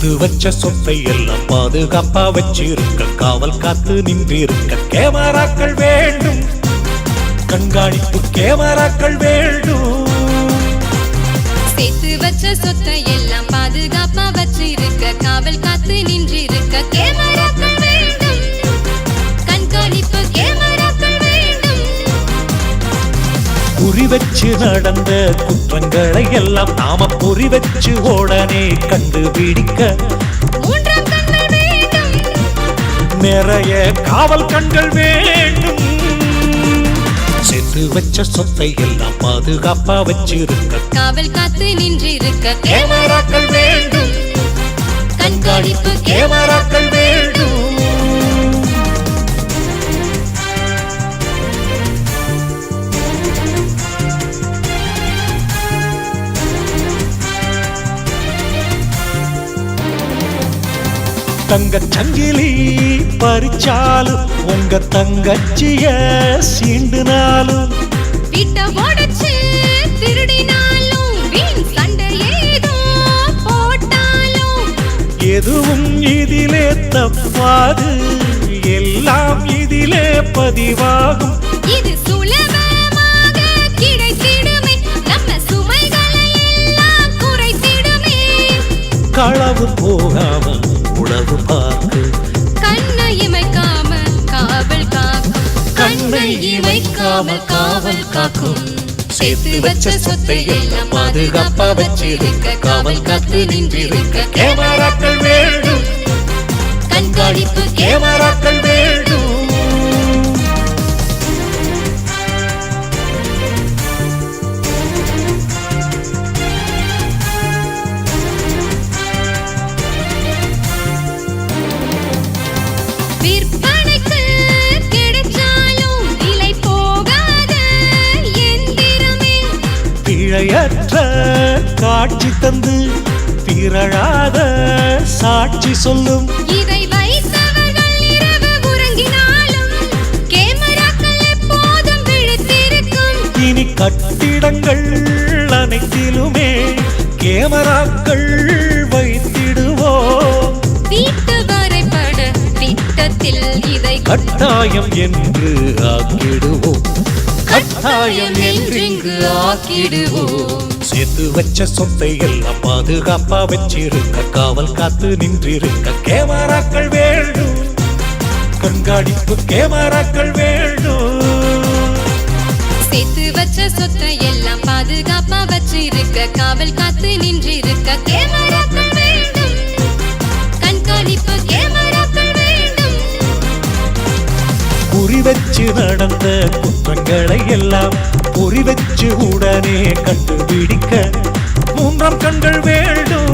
சேர்த்து வச்ச சொத்தை எல்லாம் பாதுகாப்பா வச்சிருக்க காவல் காத்து நின்றிருக்க கேமராக்கள் வேண்டும், கண்காணிப்பு கேமராக்கள் வேண்டும். சேர்த்து வச்ச சொத்தை எல்லாம் பாதுகாப்பா வச்சிருக்க காவல் காத்து நின்றிருக்க கேமராக்கள் வேண்டும், கண்காணிப்பு கேமராக்கள் வேண்டும். குறி வச்சு நடந்த குற்றங்களை எல்லாம் நாம பொறி வச்சு உடனே கண்டுபிடிக்க மூன்றாம் கண்கள் வேண்டும், நிறைய காவல் கண்கள் வேண்டும். சேர்த்து வச்ச சொத்தை எல்லாம் பாதுகாப்பா வச்சிருக்க காவல் காத்து நின்றிருக்க கேமராக்கள் வேண்டும், கண்காணிப்பு கேமராக்கள் வேண்டும். தங்க சங்கிலி பறிச்சாலும் உங்க தங்கச்சிய சீண்டுனாலும் வீட்டை உடைச்சு திருடினாலும் வீண் சண்டை ஏதோ போட்டாலும் எதுவும் இதிலே தப்பாது, எல்லாம் இதிலே பதிவாகும். இது சுலபமாக கிடைத்திடுமே, நம்ம சுமைகளை எல்லாம் குறைத்திடுமே. களவு போகாம உளவு பார்க்கு, கண்ணை இமைக்காம காவல் காக்கும், கண்ணை இமைக்காமல் காவல் காக்கும். சேர்த்து வச்ச சொத்தை எல்லாம் பாதுகாப்பா வச்சிருக்க காவல் காத்து நின்றிருக்க கேமராக்கள் வேண்டும், கண்காணிப்பு கேமராக்கள் வேண்டும். விற்பனைக்கு கிடைச்சாலும் விலை போகாத எந்திரமே, பிழையற்ற காட்சி தந்து பிறழாத சாட்சி சொல்லும். இதை வைத்தவர்கள் இரவு உறங்கினாலும் கேமராக்கள் எப்போதும் விழித்திருக்கும். இனி கட்டிடங்கள் அனைத்திலுமே கேமராக்கள் வைத்திடுவோம். வீட்டு வரைபட திட்டத்தில் இதை கட்டாயம் என்று ஆக்கிடுவோம், கட்டாயம் என்றிங்கு ஆக்கிடுவோம். சேர்த்து வச்ச சொத்தை எல்லாம் பாதுகாப்பா வச்சிருக்க காவல் காத்து நின்றிருக்க கேமராக்கள் வேண்டும், கண்காணிப்பு கேமராக்கள் வேண்டும். சேர்த்து வச்ச சொத்தை எல்லாம் பாதுகாப்பா வச்சிருக்க காவல் காத்து நின்றிருக்க கேமராக்கள் வேண்டும், கண்காணிப்பு கேமராக்கள் வேண்டும். குறி வச்சு நடந்த குற்றங்களை எல்லாம் பொறி வச்சு உடனே கண்டுபிடிக்க மூன்றாம் கண்கள் வேண்டும்.